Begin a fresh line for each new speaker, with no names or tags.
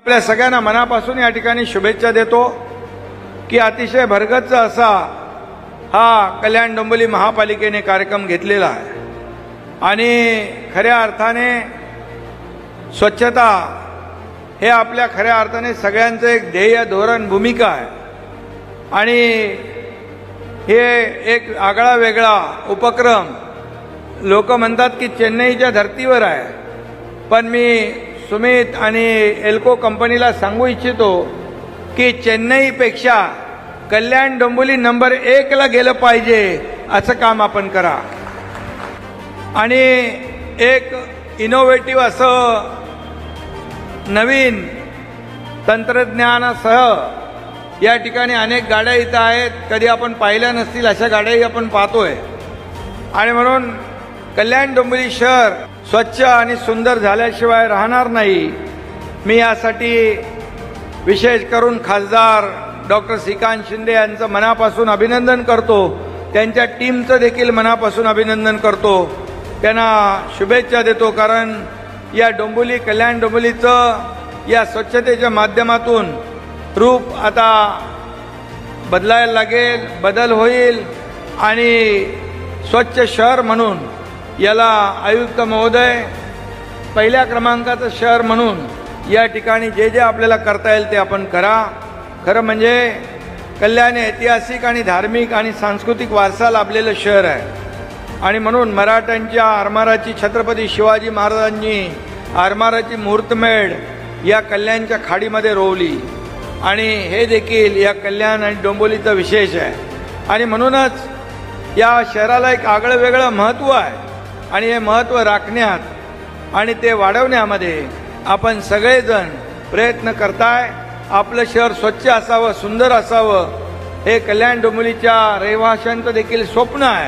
आपल्या सगळ्यांना मनापासून या ठिकाणी शुभेच्छा देतो की अतिशय भरगच्च असा हा कल्याण डोंबिवली महापालिकेने कार्यक्रम घेतलेला आहे आणि खऱ्या अर्थाने स्वच्छता हे आपल्या खऱ्या अर्थाने सगळ्यांचं एक ध्येय धोरण भूमिका आहे आणि हे एक आगळा वेगळा उपक्रम लोक म्हणतात की चेन्नईच्या धर्तीवर आहे, पण मी सुमित आणि एल्को कंपनीला सांगू इच्छितो की चेन्नईपेक्षा कल्याण डोंबिवली नंबर 1 ला गेलं पाहिजे असं काम आपण करा आणि एक इनोव्हेटिव्ह असं नवीन तंत्रज्ञानासह या ठिकाणी अनेक गाड्या इथं आहेत, कधी आपण पाहिल्या नसतील अशा गाड्याही आपण पाहतोय आणि म्हणून कल्याण डोंबिवली शहर स्वच्छ आणि सुंदर झाल्याशिवाय राहणार नाही। मी यासाठी विशेष करून खासदार डॉक्टर श्रीकांत शिंदे यांचं मनापासून अभिनंदन करतो, त्यांच्या टीमचं देखील मनापासून अभिनंदन करतो, त्यांना शुभेच्छा देतो, कारण या डोंबिवली कल्याण डोंबिवलीचं या स्वच्छतेच्या माध्यमातून रूप आता बदलायला लागेल, बदल होईल आणि स्वच्छ शहर म्हणून याला आयुक्त महोदय पहिल्या क्रमांकाचं शहर म्हणून या ठिकाणी जे जे आपल्याला करता येईल ते आपण करा। खरं म्हणजे कल्याण ऐतिहासिक आणि धार्मिक आणि सांस्कृतिक वारसा लाभलेलं शहर आहे आणि म्हणून मराठ्यांच्या आरमाराची छत्रपती शिवाजी महाराजांनी आरमाराची मुहूर्तमेढ या कल्याणच्या खाडीमध्ये रोवली आणि हे देखील या कल्याण आणि डोंबिवलीचं विशेष आहे आणि म्हणूनच या शहराला एक आगळं वेगळं महत्त्व आहे आणि हे महत्त्व राखण्यात आणि ते वाढवण्यामध्ये आपण सगळेजण प्रयत्न करताय। आपलं शहर स्वच्छ असावं, सुंदर असावं हे कल्याण डोंबिवलीच्या रहिवाशांचं देखील स्वप्न आहे।